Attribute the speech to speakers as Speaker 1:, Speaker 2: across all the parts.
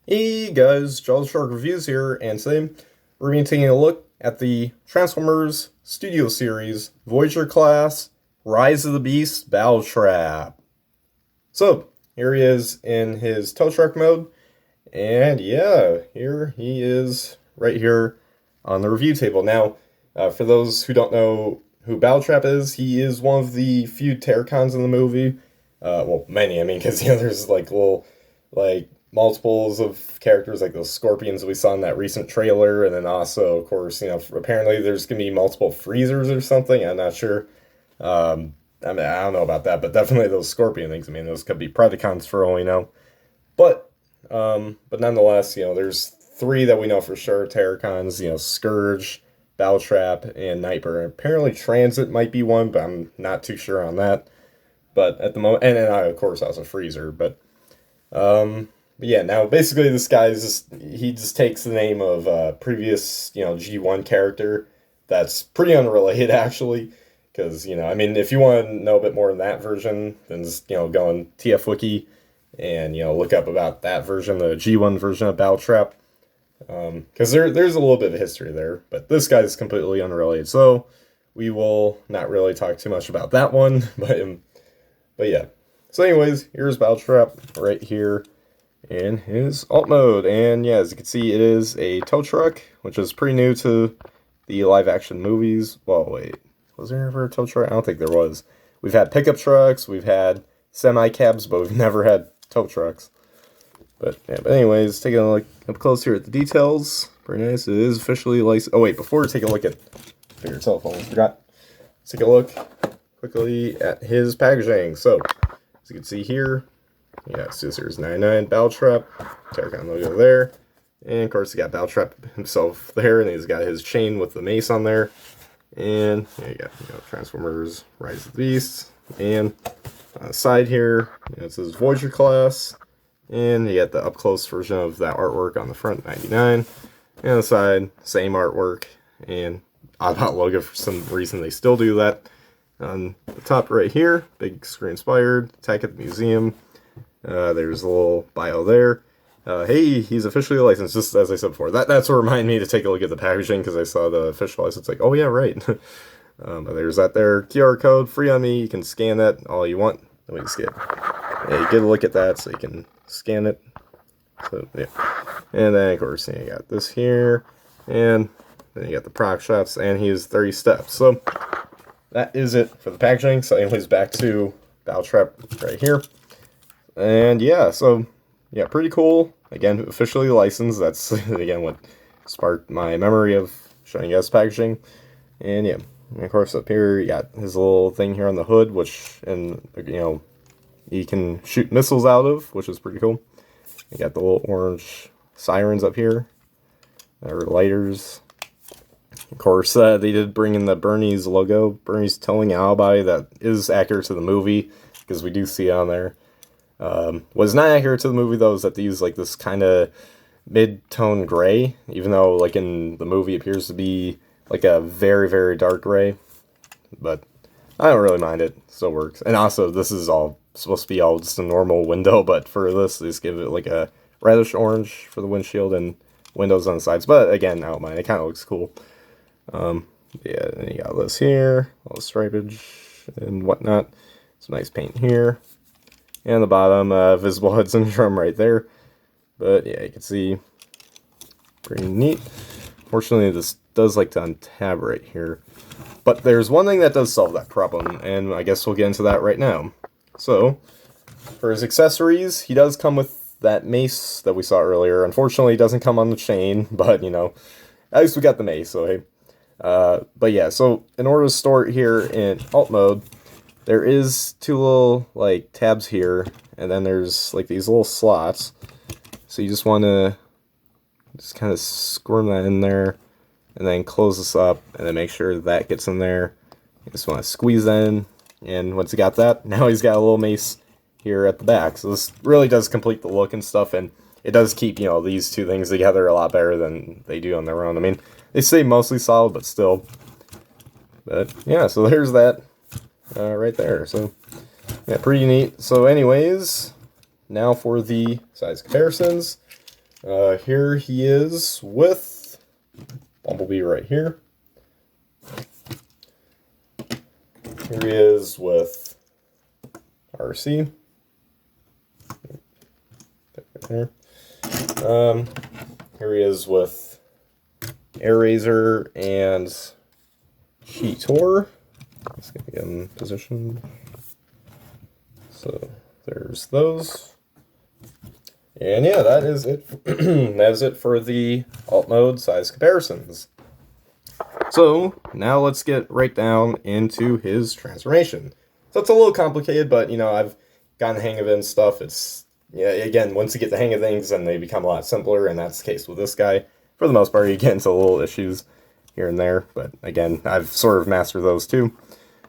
Speaker 1: Hey guys, Jaws Shark Reviews here, and today we're going to be taking a look at the Transformers Studio Series Voyager class Rise of the Beast Battletrap. So, here he is in his tow truck mode, and yeah, here he is right here on the review table. Now, for those who don't know who Battletrap is, he is one of the few Terracons in the movie. Well, many, I mean, because there's like little, like, multiples of characters like those scorpions we saw in that recent trailer, and then also, of course, apparently there's gonna be multiple freezers or something. I'm not sure. I mean, I don't know about that, but definitely those scorpion things. I mean, those could be Predacons for all we know. But, but nonetheless, there's three that we know for sure: Terracons, Scourge, Battletrap, and Nightbird. Apparently, Transit might be one, but I'm not too sure on that. But at the moment, and then of course also Freezer, but yeah, now basically this guy is he just takes the name of a previous, G1 character that's pretty unrelated actually, because, I mean, if you want to know a bit more in that version, then just, go on TF Wiki and, look up about that version, the G1 version of Battletrap, because there's a little bit of history there, but this guy's completely unrelated, so we will not really talk too much about that one, but yeah. So anyways, here's Battletrap right here in his alt mode, and yeah, as you can see, it is a tow truck, which is pretty new to the live action movies. Well, wait, was there ever a tow truck? I don't think there was. We've had pickup trucks, we've had semi cabs, but we've never had tow trucks. But yeah, but anyways, taking a look up close here at the details. Very nice. It is officially licensed. Oh wait, before we take a look at your cell phone, I forgot. Let's take a look quickly at his packaging. So as you can see here, yeah, Scissors 99 Battletrap, Terracon logo there, and of course he got Battletrap himself there, and he's got his chain with the mace on there, and there you go, Transformers Rise of the Beast, and on the side here, it says Voyager class, and you got the up close version of that artwork on the front, 99, and on the side, same artwork, and Oddbot logo. For some reason they still do that. On the top right here, big screen inspired, Attack at the Museum. There's a little bio there. Hey, he's officially licensed, just as I said before. That's what reminded me to take a look at the packaging, because I saw the official license. Like, oh yeah, right. But there's that there. QR code, free on me. You can scan that all you want. Let me just get a look at that so you can scan it. So, yeah. And then, of course, you got this here. And then you got the proc shots, and he's 30 steps. So, that is it for the packaging. So, anyways, back to Battletrap right here. And yeah, so yeah, pretty cool. Again, officially licensed. That's again what sparked my memory of showing you guys packaging. And yeah, and of course up here you got his little thing here on the hood, which he can shoot missiles out of, which is pretty cool. You got the little orange sirens up here, or lighters. Of course, they did bring in the Bernie's logo, Bernie's towing alibi, that is accurate to the movie, because we do see it on there. Was not accurate to the movie though, is that they use like this kind of mid-tone gray, even though like in the movie it appears to be like a very, very dark gray. But I don't really mind it, still works. And also this is all supposed to be all just a normal window, but for this they just give it like a reddish orange for the windshield and windows on the sides. But again, I don't mind, it kind of looks cool. Yeah, and you got this here, all the stripage and whatnot. Some nice paint here. And the bottom, visible HUD syndrome right there. But yeah, you can see, pretty neat. Fortunately, this does like to untab right here. But there's one thing that does solve that problem, and I guess we'll get into that right now. So, for his accessories, he does come with that mace that we saw earlier. Unfortunately, it doesn't come on the chain, but at least we got the mace, so hey. But yeah, so in order to store it here in alt mode, there is two little like tabs here, and then there's like these little slots. So you just want to just kind of squirm that in there, and then close this up, and then make sure that gets in there. You just want to squeeze that in, and once you got that, now he's got a little mace here at the back. So this really does complete the look and stuff, and it does keep these two things together a lot better than they do on their own. I mean, they stay mostly solid, but still. But yeah, so there's that. Right there. So yeah, pretty neat. So anyways, now for the size comparisons. Here he is with Bumblebee right here. Here he is with RC. Here. Here he is with Air Razor and Cheetor. Let's get him in position. So there's those. And yeah, that is it. That is it for the alt mode size comparisons. So now let's get right down into his transformation. So it's a little complicated, but you know, I've gotten the hang of it and stuff. It's, yeah, again, once you get the hang of things, then they become a lot simpler, and that's the case with this guy. For the most part, you get into little issues here and there, but again, I've sort of mastered those too.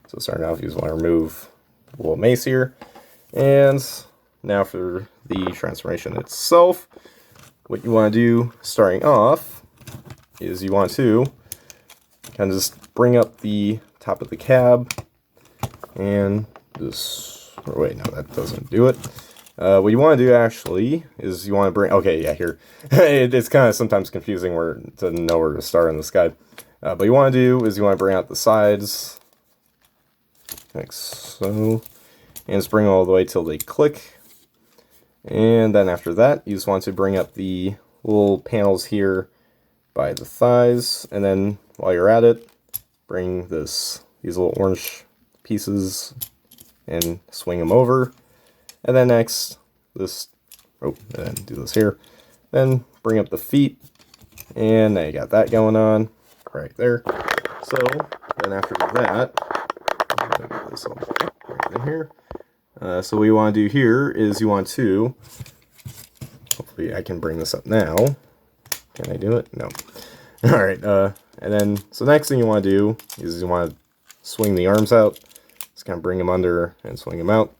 Speaker 1: So starting off, you just want to remove the little mace here. And now for the transformation itself, what you want to do starting off is you want to kind of just bring up the top of the cab and just, or wait, no, that doesn't do it. What you want to do actually is you want to bring, okay, yeah, here. It's kind of sometimes confusing where to know where to start on this guy. But you want to do is you want to bring out the sides, like so, and just bring all the way till they click. And then after that, you just want to bring up the little panels here by the thighs, and then while you're at it, bring these little orange pieces and swing them over. And then next, and then do this here. Then bring up the feet, and now you got that going on right there. So then after that, get this all right in here. So what you want to do here is you want to, hopefully I can bring this up now. Can I do it? No. All right. And then, so next thing you want to do is you want to swing the arms out. Just kind of bring them under and swing them out.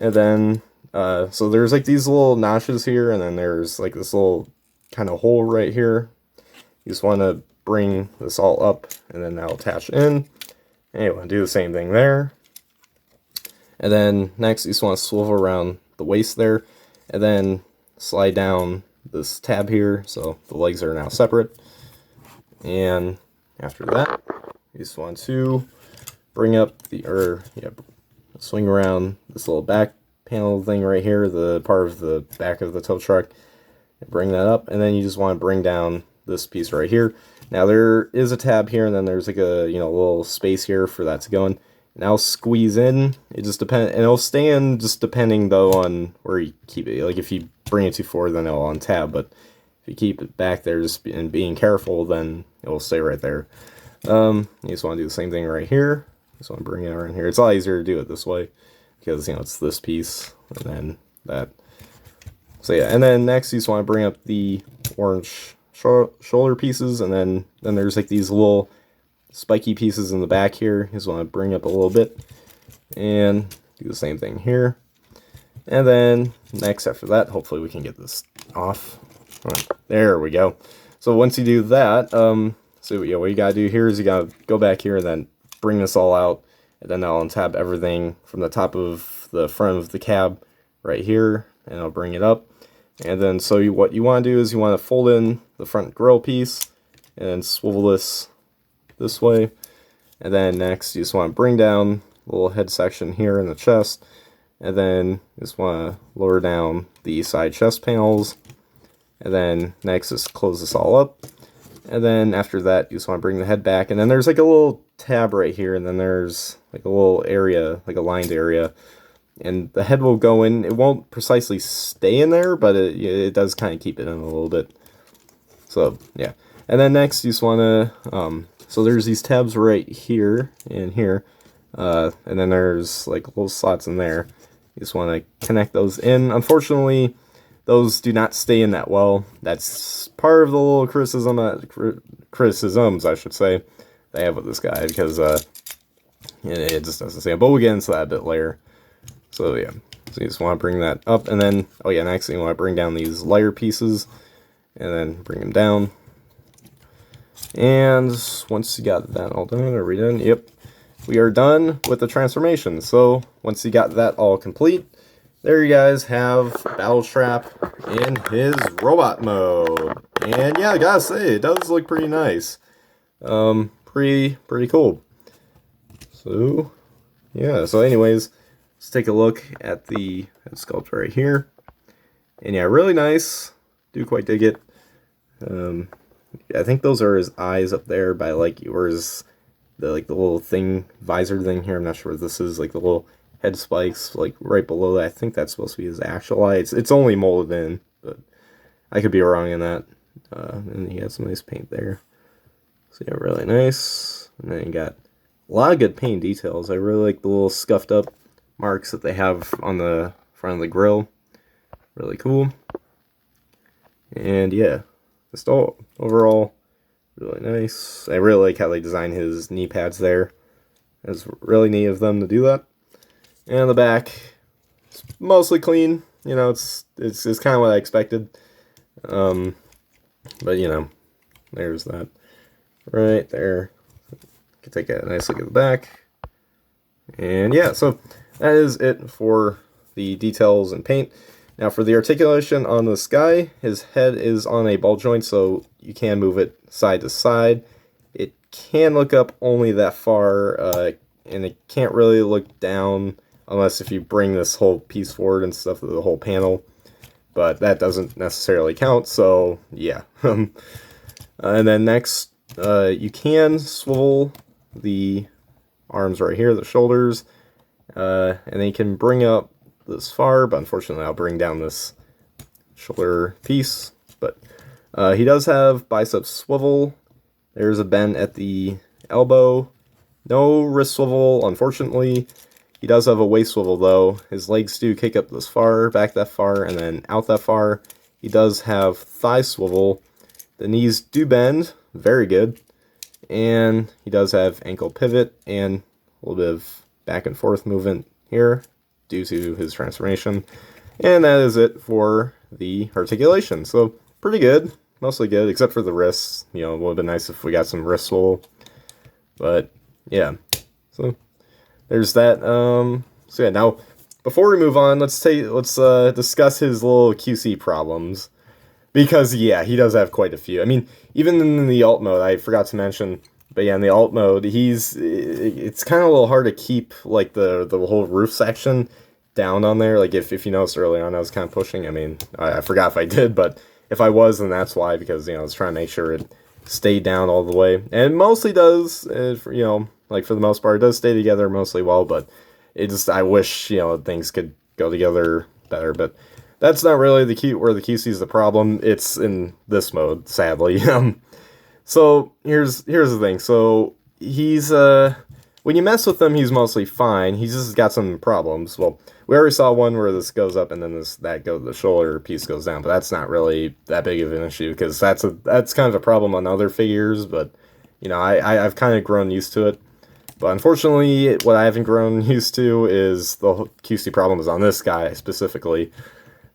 Speaker 1: And then, so there's like these little notches here, and then there's like this little kind of hole right here. You just want to bring this all up, and then that'll attach in. And you want to do the same thing there. And then next, you just want to swivel around the waist there, and then slide down this tab here, so the legs are now separate. And after that, you just want to bring up swing around this little back panel thing right here, the part of the back of the tow truck, and bring that up, and then you just want to bring down this piece right here. Now there is a tab here, and then there's like a little space here for that to go in. And I'll squeeze in. It just depends, and it'll stay in just depending though on where you keep it. Like if you bring it too forward, then it'll untab. But if you keep it back there just and being careful, then it will stay right there. You just want to do the same thing right here. Just want to bring it around here. It's a lot easier to do it this way because it's this piece and then that. So yeah, and then next you just want to bring up the orange shoulder pieces, and then there's like these little spiky pieces in the back here. You just want to bring up a little bit and do the same thing here. And then next after that, hopefully we can get this off. Right, there we go. So once you do that, so yeah, what you gotta do here is you gotta go back here and then bring this all out, and then I'll untab everything from the top of the front of the cab right here, and I'll bring it up. And then so what you want to do is you want to fold in the front grille piece and swivel this way. And then next you just want to bring down the little head section here in the chest, and then you just want to lower down the side chest panels. And then next just close this all up. And then after that you just want to bring the head back, and then there's like a little tab right here, and then there's like a little area, like a lined area, and the head will go in. It won't precisely stay in there, but it does kind of keep it in a little bit. So yeah, and then next you just want to so there's these tabs right here and here, and then there's like little slots in there. You just want to connect those in. Unfortunately, those do not stay in that well. That's part of the little criticisms, I should say, they have with this guy, because it just doesn't stay. But we'll get into that a bit later. So yeah, so you just want to bring that up, and then, oh yeah, next thing you want to bring down these lighter pieces, and then bring them down. And once you got that all done, are we done? Yep, we are done with the transformation. So once you got that all complete, there you guys have Battletrap in his robot mode. And yeah, I gotta say, it does look pretty nice. Pretty cool. So, yeah, so anyways, let's take a look at the sculpt right here. And yeah, really nice. Do quite dig it. I think those are his eyes up there by like yours. The little thing, visor thing here. I'm not sure what this is. Like the little head spikes, like right below that. I think that's supposed to be his actual eye. It's only molded in, but I could be wrong in that. And he has some nice paint there. So yeah, really nice. And then you got a lot of good paint details. I really like the little scuffed up marks that they have on the front of the grill. Really cool. And yeah, just overall really nice. I really like how they design his knee pads there. It's really neat of them to do that. And the back, it's mostly clean. You know, it's kind of what I expected. But you know, there's that right there. You can take a nice look at the back. And yeah, so that is it for the details and paint. Now for the articulation on this guy, his head is on a ball joint, so you can move it side to side. It can look up only that far, and it can't really look down unless if you bring this whole piece forward and stuff, the whole panel. But that doesn't necessarily count, so yeah. And then next, you can swivel the arms right here, the shoulders, and then you can bring up this far, but unfortunately I'll bring down this shoulder piece. But he does have bicep swivel. There's a bend at the elbow. No wrist swivel, unfortunately. He does have a waist swivel though. His legs do kick up this far, back that far, and then out that far. He does have thigh swivel. The knees do bend, very good. And he does have ankle pivot and a little bit of back and forth movement here due to his transformation. And that is it for the articulation. So pretty good, mostly good, except for the wrists. You know, it would have been nice if we got some wrist swivel. But yeah, so there's that. So yeah, now before we move on, let's discuss his little QC problems, because yeah, he does have quite a few. I mean, even in the alt mode, I forgot to mention. But yeah, in the alt mode, it's kind of a little hard to keep like the whole roof section down on there. Like if you noticed early on, I was kind of pushing. I mean, I forgot if I did, but if I was, then that's why, because you know I was trying to make sure it stayed down all the way, and it mostly does. You know, like for the most part, it does stay together mostly well. But I wish things could go together better. But that's not really where the QC is the problem. It's in this mode, sadly. So here's the thing. So he's when you mess with him, he's mostly fine. He's just got some problems. Well, we already saw one where this goes up and then the shoulder piece goes down, but that's not really that big of an issue because that's kind of a problem on other figures. But you know, I've kind of grown used to it. But unfortunately, what I haven't grown used to is the QC problems on this guy specifically.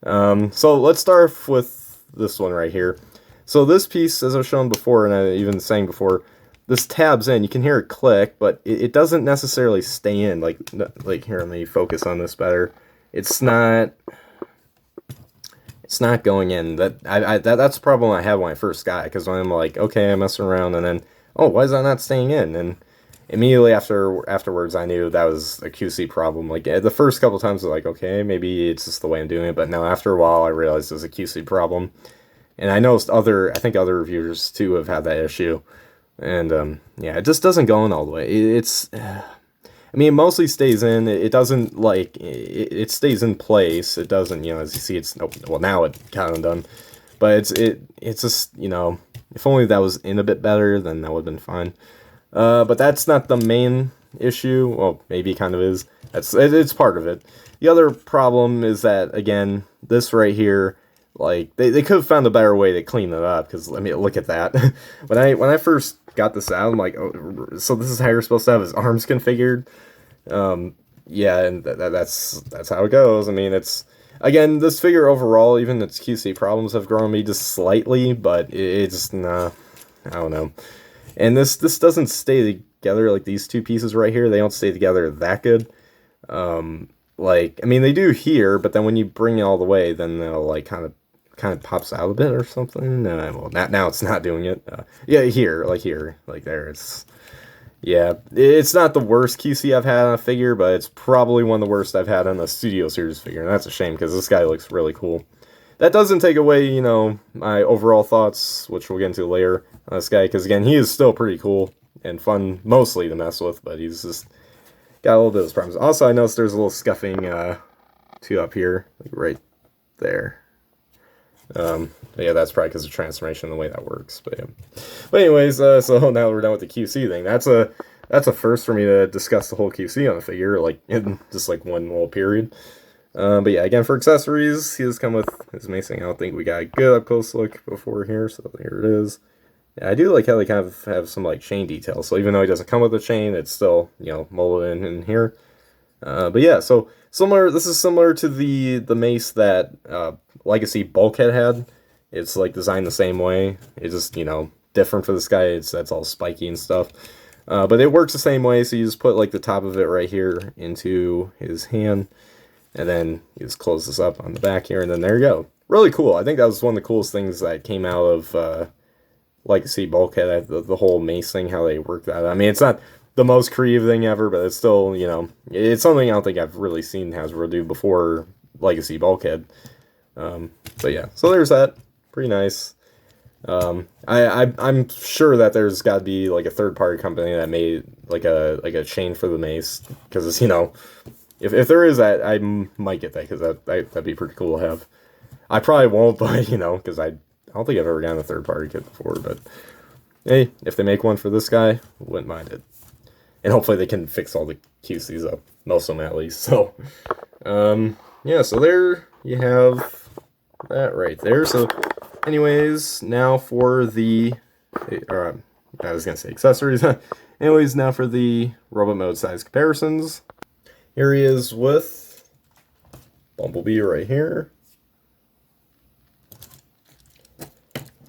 Speaker 1: So let's start off with this one right here. So this piece, as I've shown before, and I even saying before, this tabs in. You can hear it click, but it doesn't necessarily stay in. Like here, let me focus on this better. It's not going in. That's the problem I had when I first got it, because when I'm like, okay, I'm messing around, and then, oh, why is that not staying in? And immediately afterwards, I knew that was a QC problem. Like the first couple times, I was like, okay, maybe it's just the way I'm doing it. But no, after a while, I realized it was a QC problem. And I noticed I think other reviewers too have had that issue. And yeah, it just doesn't go in all the way. I mean, it mostly stays in. It doesn't it stays in place. It doesn't, as you see, it's well, now it kind of done. But it's just, if only that was in a bit better, then that would have been fine. But that's not the main issue. Well, maybe it kind of is. It's part of it. The other problem is that, again, this right here, like they could have found a better way to clean it up, because I mean, look at that. when I first got this out, I'm like, oh, so this is how you're supposed to have his arms configured. Yeah, and that's how it goes. I mean, it's, again, this figure overall, even its QC problems have grown me just slightly, but it's nah, I don't know. And this doesn't stay together, like these two pieces right here. They don't stay together that good. like, I mean, they do here, but then when you bring it all the way, then they'll like kind of pops out a bit or something. Well, now it's not doing it. Yeah, here, like there. It's yeah, it's not the worst QC I've had on a figure, but it's probably one of the worst I've had on a Studio Series figure, and that's a shame because this guy looks really cool. That doesn't take away, my overall thoughts, which we'll get into later on this guy, because again, he is still pretty cool and fun mostly to mess with, but he's just got a little bit of his problems. Also, I noticed there's a little scuffing too up here, like right there. Yeah, that's probably because of transformation, the way that works. But yeah. But anyways, so now we're done with the QC thing. That's a first for me to discuss the whole QC on the figure, like in just like one little period. But yeah, again, for accessories, he does come with his macing. I don't think we got a good up close look before here, so here it is. Yeah, I do like how they kind of have some like chain details. So even though he doesn't come with a chain, it's still molded in here. But yeah, so similar. This is similar to the mace that Legacy Bulkhead had. It's like designed the same way. It's just different for this guy. That's all spiky and stuff. But it works the same way. So you just put like the top of it right here into his hand. And then you just close this up on the back here, and then there you go. Really cool. I think that was one of the coolest things that came out of Legacy Bulkhead, the whole mace thing, how they worked that. I mean, it's not the most creative thing ever, but it's still, it's something I don't think I've really seen Hasbro do before Legacy Bulkhead. But yeah, so there's that. Pretty nice. I'm sure that there's got to be like a third-party company that made like a chain for the mace, because it's, if there is that, I might get that, because that'd be pretty cool to have. I probably won't, but, because I don't think I've ever gotten a third-party kit before, but hey, if they make one for this guy, wouldn't mind it. And hopefully they can fix all the QCs up, most of them at least. So, yeah, so there you have that right there. So, anyways, now for the, I was going to say accessories. Anyways, now for the robot mode size comparisons. Here he is with Bumblebee right here.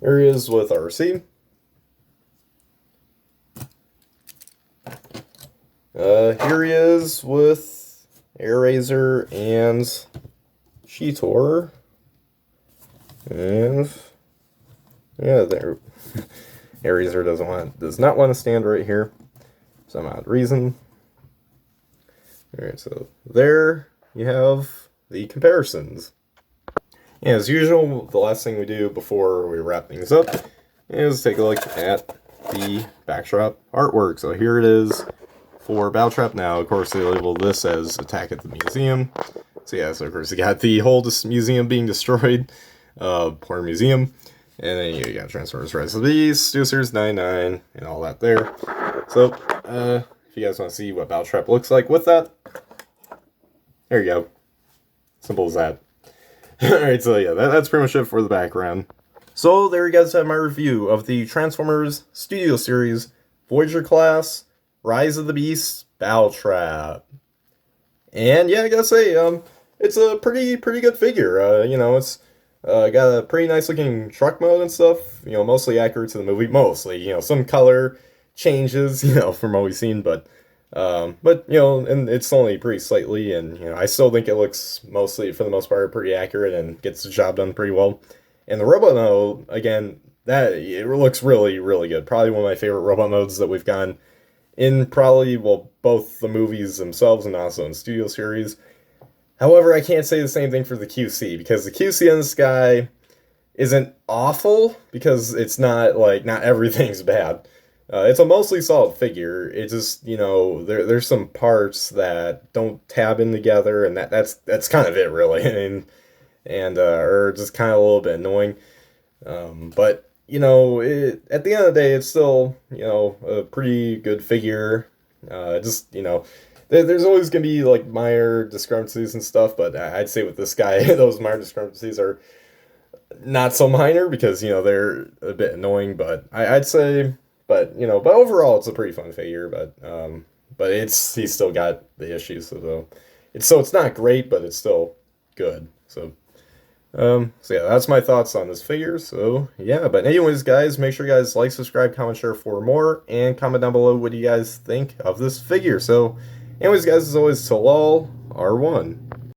Speaker 1: Here he is with RC. Here he is with Airazor and Cheetor. And yeah, there. Airazor does not want to stand right here for some odd reason. Alright, so there you have the comparisons. And as usual, the last thing we do before we wrap things up is take a look at the Battletrap artwork. So here it is for Battletrap. Now, of course, they label this as Attack at the Museum. So yeah, so of course you got the whole museum being destroyed. Poor museum. And then you got Transformers Rise of the Beast, Studio Series 99, and all that there. So, if you guys want to see what Battletrap looks like with that, there you go. Simple as that. Alright, so yeah, that's pretty much it for the background. So there you guys have my review of the Transformers Studio Series Voyager class Rise of the Beast Battletrap. And yeah, I gotta say, it's a pretty good figure. It's got a pretty nice looking truck mode and stuff. Mostly accurate to the movie. Mostly, some color changes, from what we've seen, but and it's only pretty slightly, and I still think it looks mostly, for the most part, pretty accurate and gets the job done pretty well. And the robot mode, again, that it looks really good. Probably one of my favorite robot modes that we've gotten in probably, well, both the movies themselves and also in Studio Series. However, I can't say the same thing for the QC, because the QC on this guy isn't awful, because it's not everything's bad. It's a mostly solid figure. It's just, there's some parts that don't tab in together, and that's kind of it, really. Or just kind of a little bit annoying. But, at the end of the day, it's still, a pretty good figure. There's always going to be, minor discrepancies and stuff, but I'd say with this guy, those minor discrepancies are not so minor, because, they're a bit annoying, but I'd say... But overall, it's a pretty fun figure. But he's still got the issues. So it's not great, but it's still good. So yeah, that's my thoughts on this figure. So yeah, but anyways, guys, make sure you guys like, subscribe, comment, share for more, and comment down below what you guys think of this figure. So Anyways, guys, as always, till all are one.